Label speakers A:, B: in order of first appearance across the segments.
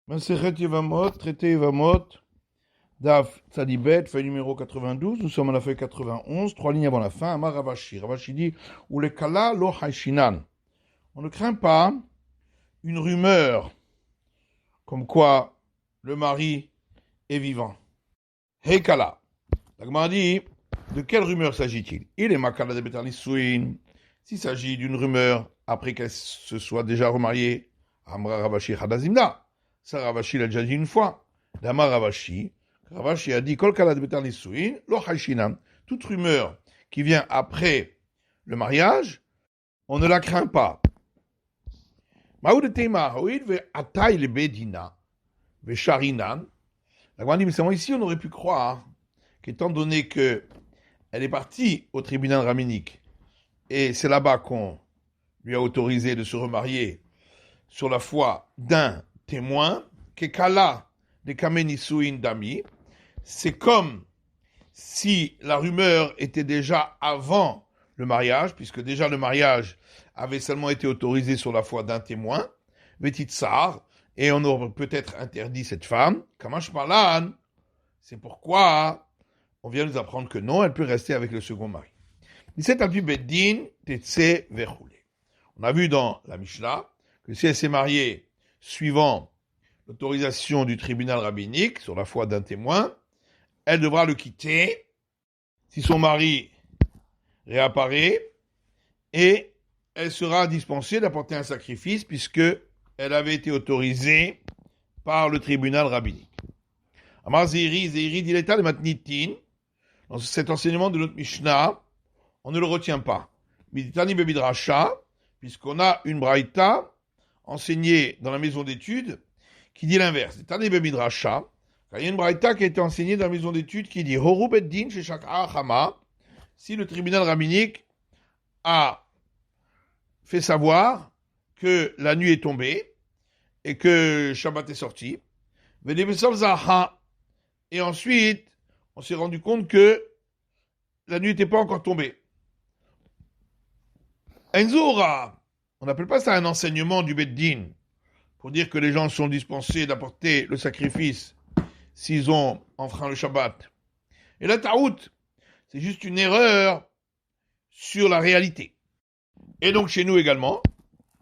A: Masechet Yevamot, traité Yevamot, Daf Tzadibet, feuille numéro 92, nous sommes à la feuille 91, trois lignes avant la fin, Amar Ravashi. Ravashi dit, ou le kala lo haishinan. On ne craint pas une rumeur, comme quoi le mari est vivant. Hey kala. La Gemara dit, de quelle rumeur s'agit-il? Il est makala de betanisuin. S'il s'agit d'une rumeur après qu'elle se soit déjà remariée, Amra Ravashi Hadazimna. Ça, Ravashi l'a déjà dit une fois. D'Amar Ravashi a dit Kol kala de betanisuin, lo haishinan. Toute rumeur qui vient après le mariage, on ne la craint pas. Maoud tema hoïd ve atay le bedina ve sharinan. La Gemara dit, mais c'est moi ici, on aurait pu croire qu'étant donné qu'elle est partie au tribunal rabbinique, et c'est là-bas qu'on lui a autorisé de se remarier sur la foi d'un témoin, Kekala de Kamenisuin Dami, c'est comme si la rumeur était déjà avant le mariage, puisque déjà le mariage avait seulement été autorisé sur la foi d'un témoin, Vetitsar, et on aurait peut-être interdit cette femme, Kamash Malan, c'est pourquoi on vient nous apprendre que non, elle peut rester avec le second mari. On a vu dans la Mishnah que si elle s'est mariée suivant l'autorisation du tribunal rabbinique sur la foi d'un témoin, elle devra le quitter si son mari réapparaît et elle sera dispensée d'apporter un sacrifice puisque elle avait été autorisée par le tribunal rabbinique. Amar Zeiri dit l'état de Matnitin, dans cet enseignement de notre Mishnah, on ne le retient pas. Miditani bebidrasha, puisqu'on a une braïta enseignée dans la maison d'études qui dit l'inverse. Miditani bebidrasha, il y a une braïta qui a été enseignée dans la maison d'études qui dit Horu beddin chez Shak'a Chama, si le tribunal rabbinique a fait savoir que la nuit est tombée et que Shabbat est sorti, et ensuite on s'est rendu compte que la nuit n'était pas encore tombée. Enzura, on n'appelle pas ça un enseignement du Beddin, pour dire que les gens sont dispensés d'apporter le sacrifice s'ils ont enfreint le Shabbat. Et la ta'out, c'est juste une erreur sur la réalité. Et donc chez nous également,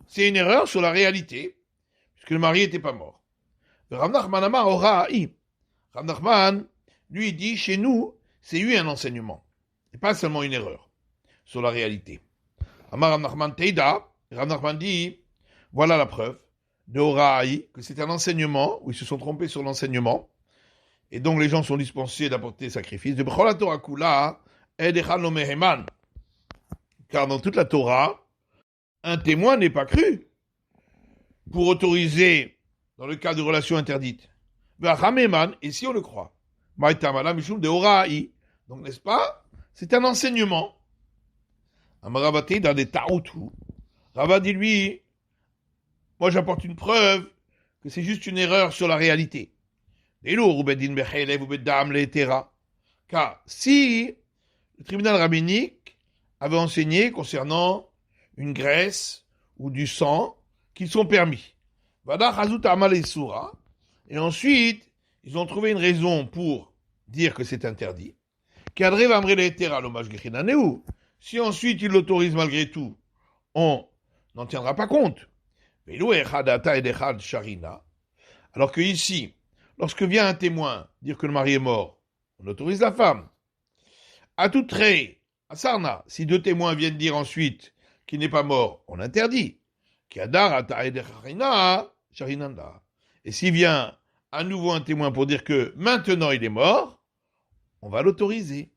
A: c'est une erreur sur la réalité, puisque le mari n'était pas mort. Rav Nachman Amar Ora'i. Rav Nachman, lui, dit, chez nous, c'est eu un enseignement, et pas seulement une erreur sur la réalité. Amar Rav Nachman Teida, Rav Nachman dit, voilà la preuve de Ora'i, que c'est un enseignement, où ils se sont trompés sur l'enseignement, et donc les gens sont dispensés d'apporter sacrifice. De B'chol Torah Kula, Edechad lo meheman. Car dans toute la Torah, un témoin n'est pas cru pour autoriser dans le cas de relations interdites. Et si on le croit, donc n'est-ce pas? C'est un enseignement. Amaravate dans des taoutou. Rava dit lui, moi j'apporte une preuve que c'est juste une erreur sur la réalité. Car si le tribunal rabbinique avait enseigné concernant une graisse ou du sang qu'ils sont permis, et ensuite ils ont trouvé une raison pour dire que c'est interdit. Si ensuite ils l'autorisent malgré tout, on n'en tiendra pas compte. Alors que ici, lorsque vient un témoin dire que le mari est mort, on autorise la femme. À tout trait, à Sarna, si deux témoins viennent dire ensuite qu'il n'est pas mort, on interdit. Et s'il vient à nouveau un témoin pour dire que maintenant il est mort, on va l'autoriser.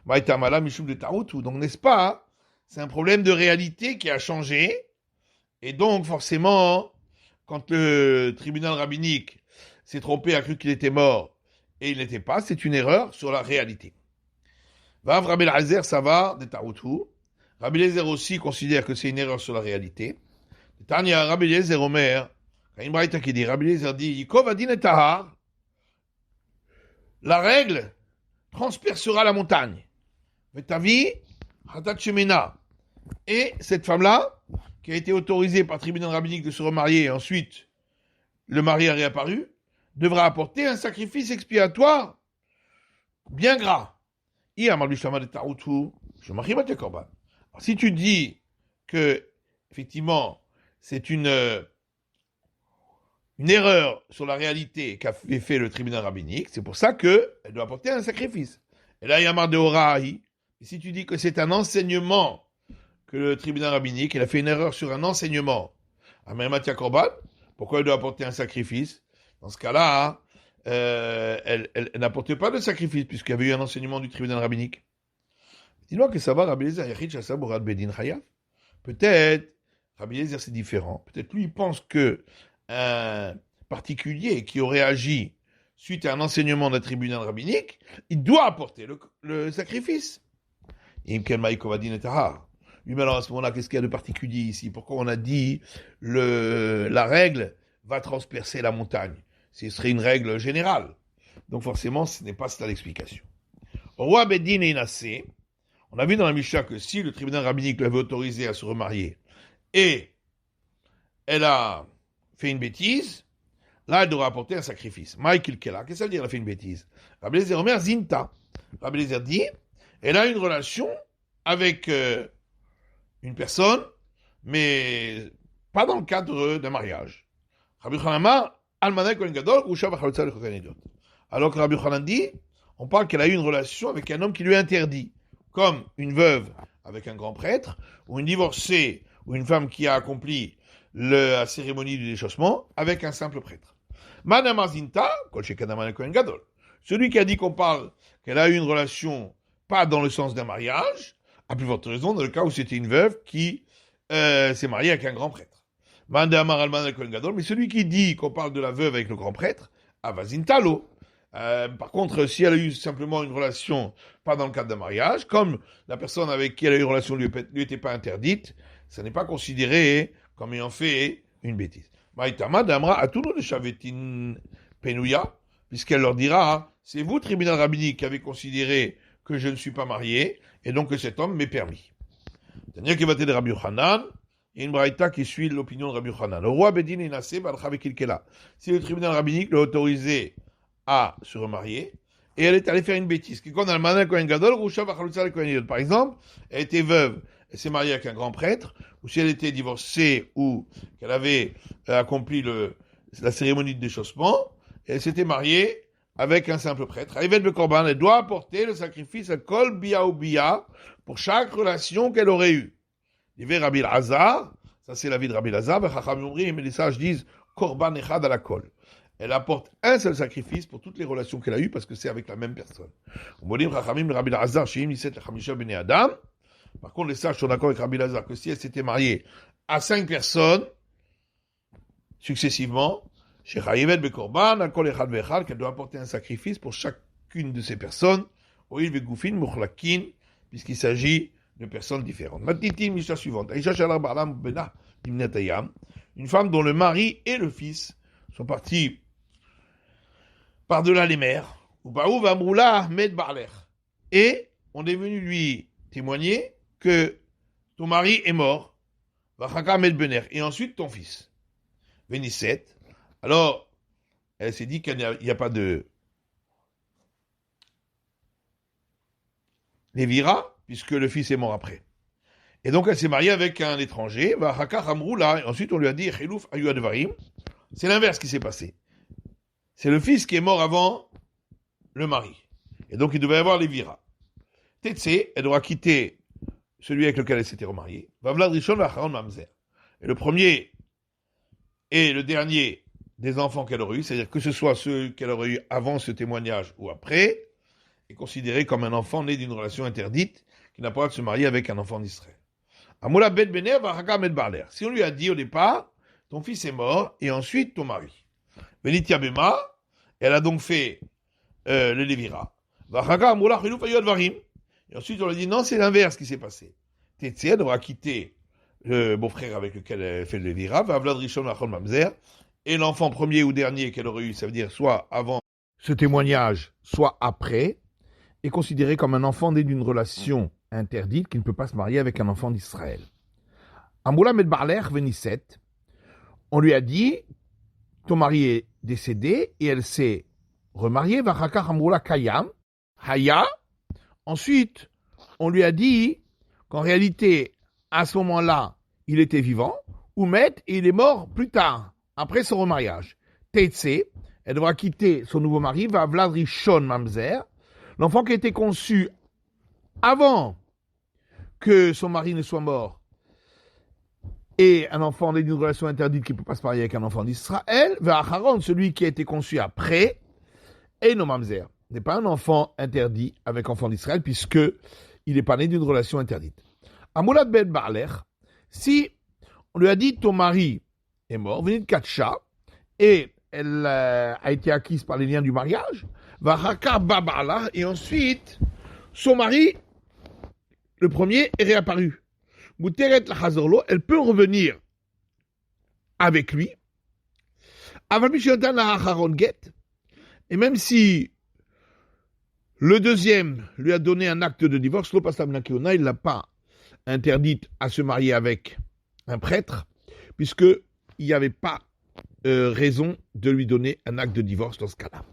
A: Donc n'est-ce pas, c'est un problème de réalité qui a changé, et donc forcément, quand le tribunal rabbinique s'est trompé, a cru qu'il était mort, et il n'était pas, c'est une erreur sur la réalité. Vav Rabbi Eliezer, ça va, de Taoutou. Rabbi Eliezer aussi considère que c'est une erreur sur la réalité. Tania, Rabbi Eliezer Omer, Kaimbraïta qui dit, Rabbi Eliezer dit, Yikov Adin et Tahar, la règle transpercera la montagne. Vetavi, Hatat Shemena. Et cette femme-là, qui a été autorisée par le tribunal rabbinique de se remarier, et ensuite, le mari a réapparu, devra apporter un sacrifice expiatoire bien gras. Alors, si tu dis que, effectivement, c'est une erreur sur la réalité qu'a fait le tribunal rabbinique, c'est pour ça qu'elle doit apporter un sacrifice. Et là, il y a marre de Horaï. Et si tu dis que c'est un enseignement que le tribunal rabbinique, il a fait une erreur sur un enseignement à Mermatia Korban, pourquoi elle doit apporter un sacrifice? Dans ce cas-là, elle n'apportait pas de sacrifice puisqu'il y avait eu un enseignement du tribunal rabbinique. Dis-moi que ça va, Rabbi Eliezer, Yachid Shasa Borad Bedin Chayav. Peut-être, Rabbi Eliezer c'est différent. Peut-être lui il pense que un particulier qui aurait agi suite à un enseignement d'un tribunal rabbinique, il doit apporter le sacrifice. Lui, mais alors à ce moment-là, qu'est-ce qu'il y a de particulier ici? Pourquoi on a dit la règle va transpercer la montagne? Ce serait une règle générale. Donc forcément, ce n'est pas ça l'explication. Roi Bedin et Inassé, on a vu dans la Mishnah que si le tribunal rabbinique l'avait autorisé à se remarier et elle a fait une bêtise, là, elle devra apporter un sacrifice. Michael Kella, qu'est-ce que ça veut dire, elle a fait une bêtise? Rabbi Eliezer Omer Zinta. Rabbi Eliezer dit, elle a une relation avec une personne, mais pas dans le cadre d'un mariage. Rabbi Yochanan Almanah Kohen Gadol, Usha V'Chalutza L'Kohen Edot. Alors que Rabbi Yochanan dit, on parle qu'elle a eu une relation avec un homme qui lui est interdit, comme une veuve avec un grand prêtre, ou une divorcée, ou une femme qui a accompli la cérémonie du déchaussement avec un simple prêtre. Madame Azinta, Kol Shekadam Kohen Gadol. Celui qui a dit qu'on parle qu'elle a eu une relation pas dans le sens d'un mariage, à plus forte raison dans le cas où c'était une veuve qui s'est mariée avec un grand prêtre. Madame Alman Kohen Gadol, mais celui qui dit qu'on parle de la veuve avec le grand prêtre, Avazintalo. Par contre, si elle a eu simplement une relation pas dans le cadre d'un mariage, comme la personne avec qui elle a eu une relation lui était pas interdite, ça n'est pas considéré comme ayant fait une bêtise. Maïtama damra atuno de shavetin penouya, puisqu'elle leur dira, c'est vous, tribunal rabbinique, qui avez considéré que je ne suis pas marié, et donc que cet homme m'est permis. C'est-à-dire qu'il va de Rabbi Yochanan, il y a une braïta qui suit l'opinion de Rabbi Yochanan. Le roi Bedin est nassé, si le tribunal rabbinique l'a autorisé à se remarier, et elle est allée faire une bêtise. Par exemple, elle était veuve, elle s'est mariée avec un grand prêtre, ou si elle était divorcée, ou qu'elle avait accompli la cérémonie de déchaussement, et elle s'était mariée avec un simple prêtre. Elle doit apporter le sacrifice à Kol Bia ou Bia pour chaque relation qu'elle aurait eue. Il y avait Rabbi Lazar, ça c'est l'avis de Rabbi Lazar, mais les sages disent Korban Echad à la Kol. Elle apporte un seul sacrifice pour toutes les relations qu'elle a eues parce que c'est avec la même personne. Par contre, les sages sont d'accord avec Rabbi Lazar que si elle s'était mariée à 5 personnes, successivement, qu'elle doit apporter un sacrifice pour chacune de ces personnes, puisqu'il s'agit de personnes différentes. Mishnah suivante. Une femme dont le mari et le fils sont partis par-delà les mers, et on est venu lui témoigner que ton mari est mort, et ensuite ton fils. Vénisset. Alors, elle s'est dit qu'il n'y a pas de Lévira, puisque le fils est mort après. Et donc, elle s'est mariée avec un étranger, et ensuite on lui a dit, c'est l'inverse qui s'est passé. C'est le fils qui est mort avant le mari. Et donc, il devait y avoir Lévira. Tetsé, elle devra quitter celui avec lequel elle s'était remariée. Et le premier et le dernier des enfants qu'elle aurait eu, c'est-à-dire que ce soit ceux qu'elle aurait eu avant ce témoignage ou après, est considéré comme un enfant né d'une relation interdite qui n'a pas le droit de se marier avec un enfant d'Israël. Si on lui a dit au départ, ton fils est mort et ensuite ton mari. Benitia Bema, elle a donc fait le Lévira. Et ensuite on lui a dit non, c'est l'inverse qui s'est passé. Tétsia devra quitter le beau-frère avec lequel elle fait le Lévira, et l'enfant premier ou dernier qu'elle aurait eu, ça veut dire soit avant ce témoignage, soit après, est considéré comme un enfant né d'une relation interdite qui ne peut pas se marier avec un enfant d'Israël. On lui a dit, ton mari est décédé et elle s'est remariée, vachaka hamrula kayam, haya. Ensuite, on lui a dit qu'en réalité, à ce moment-là, il était vivant, ou met, et il est mort plus tard, après son remariage. Teitse, elle devra quitter son nouveau mari, va Vlad Rishon Mamzer, l'enfant qui a été conçu avant que son mari ne soit mort, et un enfant d'une relation interdite qui ne peut pas se marier avec un enfant d'Israël, va Acharon, celui qui a été conçu après, et non Mamzer, n'est pas un enfant interdit avec enfant d'Israël, puisque il n'est pas né d'une relation interdite. Amoulad Ben Barler, si on lui a dit ton mari est mort, venez de Katcha, et elle a été acquise par les liens du mariage, va Haka Babala, et ensuite son mari, le premier, est réapparu. Mouteret la Hazorlo, elle peut revenir avec lui, et même si le deuxième lui a donné un acte de divorce, il ne l'a pas interdite à se marier avec un prêtre, puisqu'il n'y avait pas raison de lui donner un acte de divorce dans ce cas-là.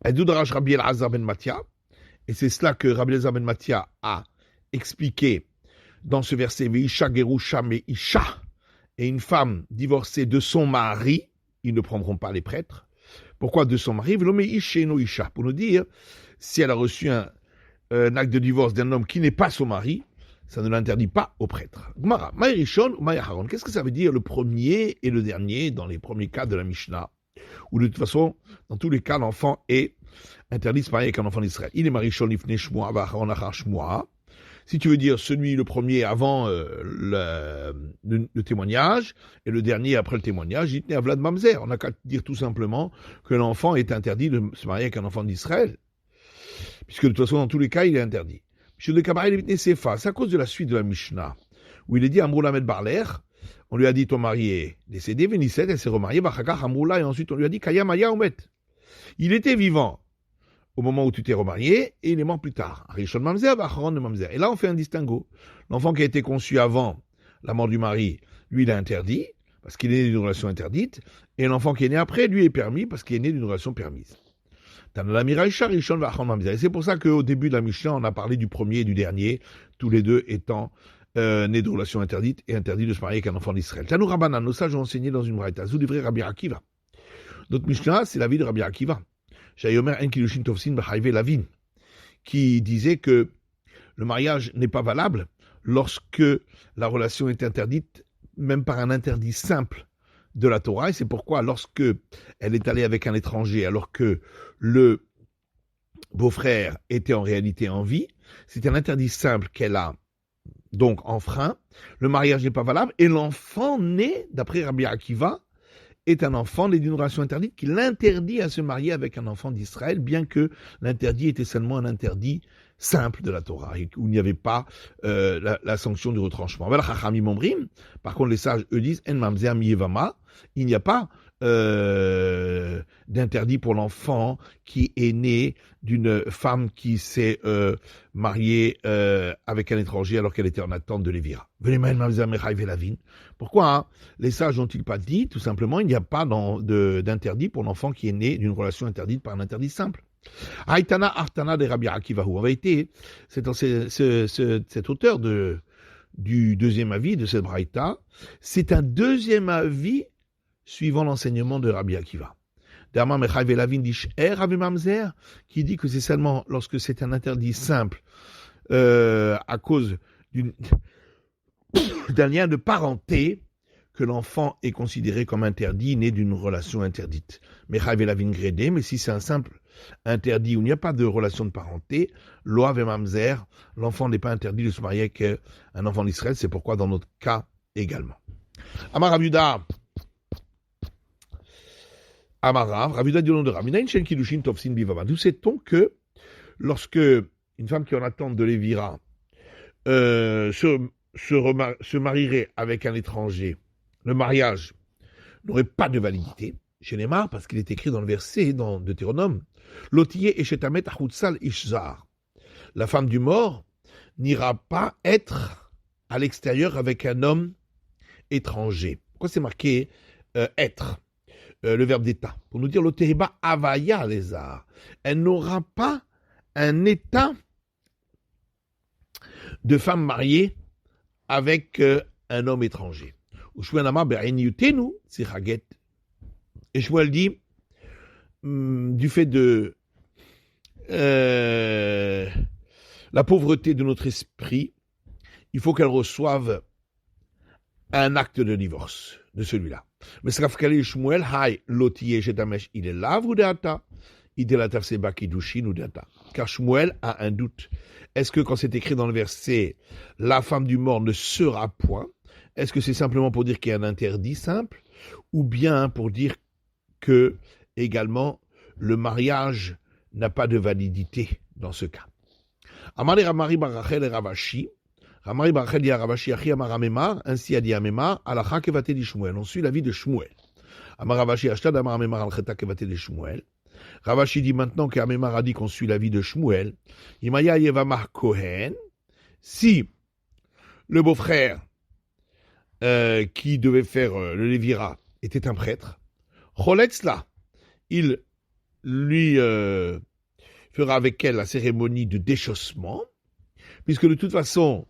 A: Rabbi Elazar ben Matia, et c'est cela que Rabbi Elazar ben Matia a expliqué dans ce verset, Veisha Gerusha Meisha, et une femme divorcée de son mari, ils ne prendront pas les prêtres. Pourquoi de son mari? Pour nous dire, si elle a reçu un acte de divorce d'un homme qui n'est pas son mari, ça ne l'interdit pas au prêtre. Gmara, Maïrishon ou Maïaharon, qu'est-ce que ça veut dire le premier et le dernier dans les premiers cas de la Mishnah? Où de toute façon, dans tous les cas, l'enfant est interdit de se marier avec un enfant d'Israël. Il est Maïrishon Lifne Shmoa, Vaharon Achar Shmoa. Si tu veux dire celui le premier avant le témoignage et le dernier après le témoignage, il tenait à Vlad Mamzer. On n'a qu'à dire tout simplement que l'enfant est interdit de se marier avec un enfant d'Israël. Puisque de toute façon, dans tous les cas, il est interdit. C'est à cause de la suite de la Mishnah, où il est dit à Amroulamed Barler, on lui a dit ton mari est décédé, Vénisset, elle s'est remariée, et ensuite on lui a dit Kayamaya Omet. Il était vivant au moment où tu t'es remarié, et il est mort plus tard. Rishon Mamzer, Vacharon de Mamzer. Et là, on fait un distinguo. L'enfant qui a été conçu avant la mort du mari, lui, il est interdit, parce qu'il est né d'une relation interdite, et l'enfant qui est né après, lui, est permis, parce qu'il est né d'une relation permise. Et c'est pour ça qu'au début de la Mishnah, on a parlé du premier et du dernier, tous les deux étant nés de relations interdites et interdits de se marier avec un enfant d'Israël. Tanou Rabbanan, nos sages ont enseigné dans une braïta. Zou livré Rabbi Akiva. Notre Mishnah, c'est la vie de Rabbi Akiva. Shayomer en kilushin tovsin b'chayve lavin, qui disait que le mariage n'est pas valable lorsque la relation est interdite, même par un interdit simple de la Torah, et c'est pourquoi lorsque elle est allée avec un étranger, alors que le beau-frère était en réalité en vie, c'est un interdit simple qu'elle a donc enfreint, le mariage n'est pas valable, et l'enfant né, d'après Rabbi Akiva, est un enfant né d'une relation interdite qui l'interdit à se marier avec un enfant d'Israël, bien que l'interdit était seulement un interdit simple de la Torah, où il n'y avait pas la sanction du retranchement. Par contre, les sages, eux, disent, En mamzer miyevama, il n'y a pas d'interdit pour l'enfant qui est né d'une femme qui s'est mariée avec un étranger alors qu'elle était en attente de l'évira. Pourquoi les sages n'ont-ils pas dit, tout simplement, il n'y a pas d'interdit pour l'enfant qui est né d'une relation interdite par un interdit simple? Haïtana Artana de Rabbi Akivahu. En vérité, cet auteur du deuxième avis de cette braïta, c'est un deuxième avis suivant l'enseignement de Rabbi Akiva. Derma Mechaïv Elavin dit Rabbi Mamzer, qui dit que c'est seulement lorsque c'est un interdit simple à cause d'un lien de parenté que l'enfant est considéré comme interdit, né d'une relation interdite. Mechaïv Elavin Grédé, mais si c'est un simple interdit où il n'y a pas de relation de parenté, Loav et Mamzer, l'enfant n'est pas interdit de se marier avec un enfant d'Israël, c'est pourquoi dans notre cas également. Amar Ravuda, Amarav, Ravuda du nom de Ravina, Chen Kilushin Tovsin Bivava. D'où sait-on que lorsque une femme qui est en attente de l'évira se marierait avec un étranger, le mariage n'aurait pas de validité. Chez Neymar, parce qu'il est écrit dans le verset dans Deutéronome, Lotiye Eshetamet Achutsal Ishzar. La femme du mort n'ira pas être à l'extérieur avec un homme étranger. Pourquoi c'est marqué être? le verbe d'état, pour nous dire l'otériba avaya les arts. Elle n'aura pas un état de femme mariée avec un homme étranger. Et Shmuel dit, du fait de la pauvreté de notre esprit, il faut qu'elle reçoive un acte de divorce de celui-là. Mais Shmuel, car Shmuel a un doute. Est-ce que quand c'est écrit dans le verset, la femme du mort ne sera point, est-ce que c'est simplement pour dire qu'il y a un interdit simple, ou bien pour dire que, également, le mariage n'a pas de validité dans ce cas? Amari Ramari Barachel et Ravashi, Ramari Barachel dit à Ravashi, Achi Amar Amemar, ainsi a dit Amemar, Alacha Kevate di Shmuel. On suit l'avis de Shmuel. Amar Ravashi Ashtad Amar Amemar Alcheta Kevate di Shmuel. Ravashi dit maintenant qu'Amemar a dit qu'on suit l'avis de Shmuel. Imaya Yevamar Kohen, si le beau-frère qui devait faire le Lévira était un prêtre, Choletzla, il lui fera avec elle la cérémonie de déchaussement, puisque de toute façon,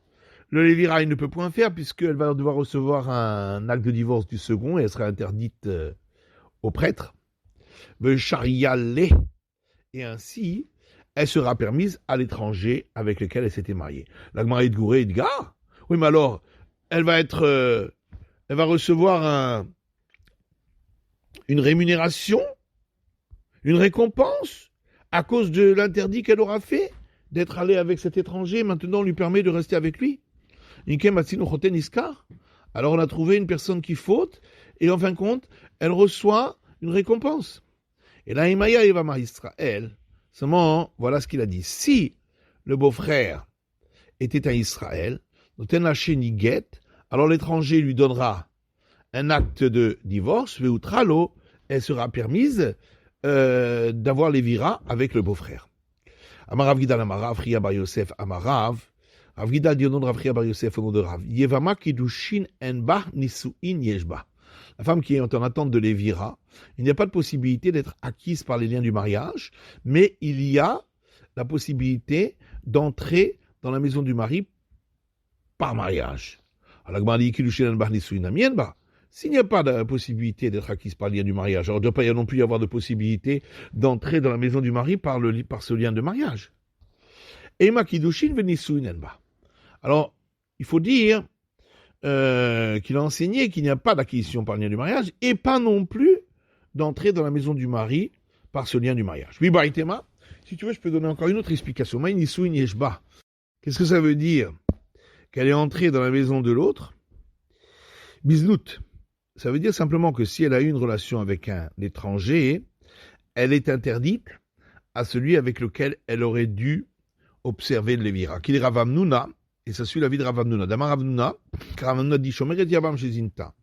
A: le Lévira, il ne peut point faire, puisqu'elle va devoir recevoir un acte de divorce du second, et elle sera interdite au prêtre. Et ainsi, elle sera permise à l'étranger avec lequel elle s'était mariée. La Gemara de Gouré et de Gar. Oui, mais alors, elle va recevoir une rémunération, une récompense, à cause de l'interdit qu'elle aura fait d'être allée avec cet étranger. Maintenant, on lui permet de rester avec lui. Alors, on a trouvé une personne qui faute, et en fin de compte, elle reçoit une récompense. Et là, Imaya Yevamar Israël, seulement, voilà ce qu'il a dit. Si le beau-frère était un Israël, alors l'étranger lui donnera un acte de divorce, elle sera permise d'avoir l'évira avec le beau-frère. Amarav Gidal Amarav, Ria Bar Yosef Amarav, Rav Gidal dit au nom de Rav Ria Bar Yosef au nom de Rav, Yevama Kiddushin Enba Nisuin Yeshba. La femme qui est en attente de l'évira, il n'y a pas de possibilité d'être acquise par les liens du mariage, mais il y a la possibilité d'entrer dans la maison du mari par mariage. Alors, s'il n'y a pas de possibilité d'être acquise par le lien du mariage, alors il ne doit pas non plus y avoir de possibilité d'entrer dans la maison du mari par ce lien de mariage. Alors, il faut dire qu'il a enseigné qu'il n'y a pas d'acquisition par le lien du mariage et pas non plus d'entrer dans la maison du mari par ce lien du mariage. Oui, Baïtema, si tu veux, je peux donner encore une autre explication. Qu'est-ce que ça veut dire qu'elle est entrée dans la maison de l'autre? Biznout. Ça veut dire simplement que si elle a eu une relation avec un étranger, elle est interdite à celui avec lequel elle aurait dû observer le Lévira. Qu'il est Ravamnouna, et ça suit la vie de Ravamnouna. Damar Ravamnouna, car Ravamnouna dit Shomeret Yavam Shezinta.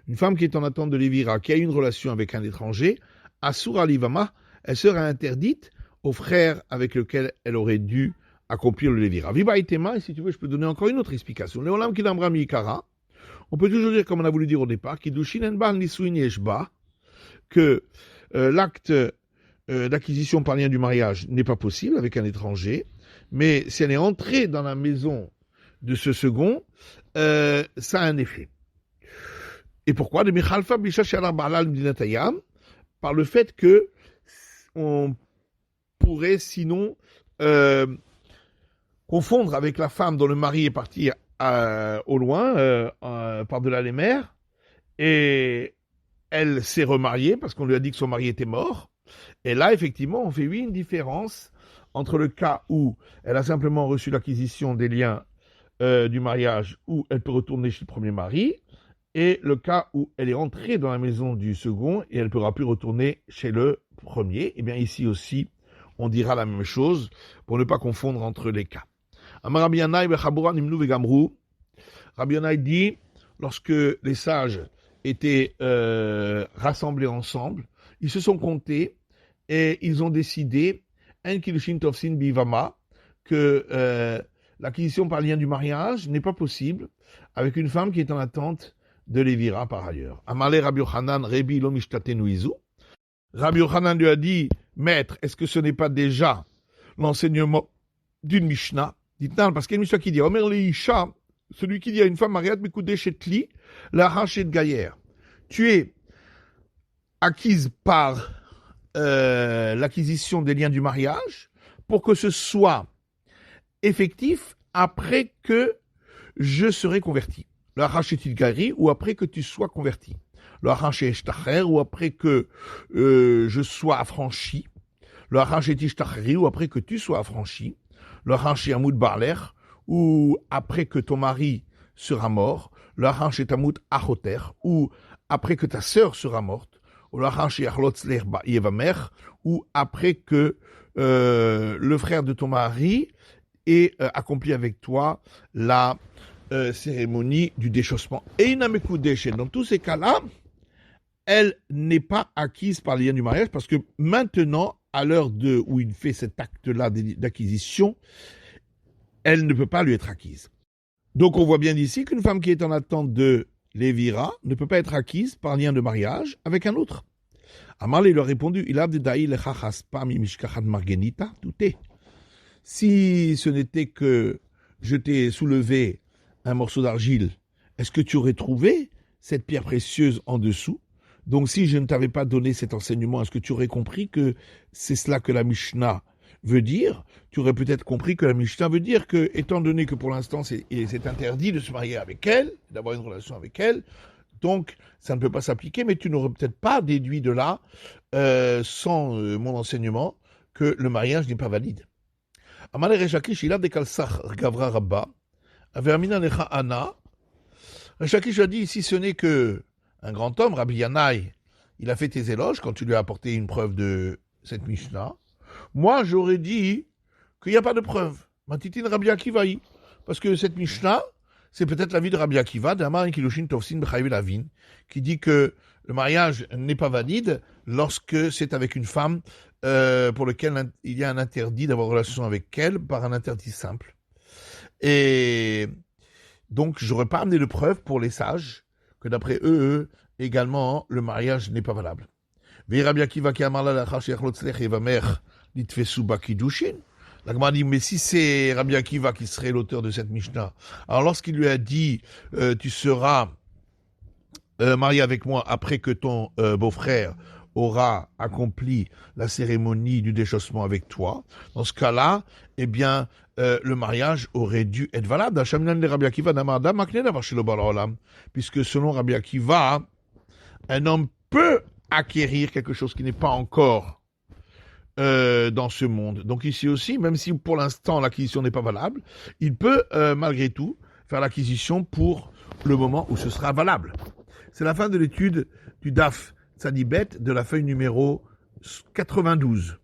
A: Une femme qui est en attente de Lévira, qui a eu une relation avec un étranger, Asura Livama, elle sera interdite au frère avec lequel elle aurait dû accomplir le Lévira. Viba Itema, et si tu veux, je peux donner encore une autre explication. Léolam Kidamra Mikara, on peut toujours dire, comme on a voulu dire au départ, que l'acte d'acquisition par lien du mariage n'est pas possible avec un étranger, mais si elle est entrée dans la maison de ce second, ça a un effet. Et pourquoi? Par le fait que on pourrait sinon confondre avec la femme dont le mari est parti au loin, par-delà les mers, et elle s'est remariée parce qu'on lui a dit que son mari était mort. Et là, effectivement, on fait une différence entre le cas où elle a simplement reçu l'acquisition des liens du mariage, où elle peut retourner chez le premier mari, et le cas où elle est entrée dans la maison du second et elle ne pourra plus retourner chez le premier. Et bien ici aussi, on dira la même chose pour ne pas confondre entre les cas. Rabbi Yannai dit, lorsque les sages étaient rassemblés ensemble, ils se sont comptés et ils ont décidé que l'acquisition par lien du mariage n'est pas possible avec une femme qui est en attente de l'évira par ailleurs. Amalé Rabbi Yochanan Rebi lo mishtatenuizu. Rabbi Yochanan lui a dit, maître, est-ce que ce n'est pas déjà l'enseignement d'une Mishnah? Dites-nous, parce qu'il y a une Mishnah qui dit, Omer le Isha, celui qui dit à une femme, Mariat Mekoudé Chetli, la Hachet Gaïer. Tu es acquise par l'acquisition des liens du mariage pour que ce soit effectif après que je serai converti. Le Hachet Gaïri ou après que tu sois converti. Le Hachet Ishtacher ou après que je sois affranchi. Le Hachet Ishtacheri ou après que tu sois affranchi. Le Hachet Amoud Barler ou après que ton mari sera mort. Le Hachet Amoud Achoter ou après que ta sœur sera morte. Ou le Hachet Achlotzler Yevamer ou après que le frère de ton mari ait accompli avec toi la cérémonie du déchaussement. Et dans tous ces cas-là, elle n'est pas acquise par les liens du mariage parce que maintenant, à l'heure où il fait cet acte-là d'acquisition, elle ne peut pas lui être acquise. Donc on voit bien d'ici qu'une femme qui est en attente de Lévira ne peut pas être acquise par lien de mariage avec un autre. Amal lui a répondu, il a dit tout est. Si ce n'était que je t'ai soulevé un morceau d'argile, est-ce que tu aurais trouvé cette pierre précieuse en dessous? Donc si je ne t'avais pas donné cet enseignement, est-ce que tu aurais compris que c'est cela que la Mishnah veut dire? Tu aurais peut-être compris que la Mishnah veut dire que, étant donné que pour l'instant c'est interdit de se marier avec elle, d'avoir une relation avec elle, donc ça ne peut pas s'appliquer, mais tu n'aurais peut-être pas déduit de là, sans mon enseignement, que le mariage n'est pas valide. Amalé Rechakish, il a des kalsach gavra rabba, avermina lecha ana. Rechakish a dit, si ce n'est que un grand homme, Rabbi Yanaï, il a fait tes éloges quand tu lui as apporté une preuve de cette Mishnah. Moi, j'aurais dit qu'il n'y a pas de preuve. Matitin Rabbi Akivaï. Parce que cette Mishnah, c'est peut-être l'avis de Rabbi Akiva, qui dit que le mariage n'est pas valide lorsque c'est avec une femme pour laquelle il y a un interdit d'avoir relation avec elle par un interdit simple. Et donc, j'aurais pas amené de preuve pour les sages que d'après eux également, le mariage n'est pas valable. La Gemara dit, mais si c'est Rabbi Akiva qui serait l'auteur de cette Mishnah, alors lorsqu'il lui a dit, tu seras marié avec moi après que ton beau-frère aura accompli la cérémonie du déchaussement avec toi, dans ce cas-là, eh bien, le mariage aurait dû être valable. Puisque selon Rabbi Akiva, un homme peut acquérir quelque chose qui n'est pas encore dans ce monde. Donc ici aussi, même si pour l'instant l'acquisition n'est pas valable, il peut malgré tout faire l'acquisition pour le moment où ce sera valable. C'est la fin de l'étude du Daf Tzadibet de la feuille numéro 92.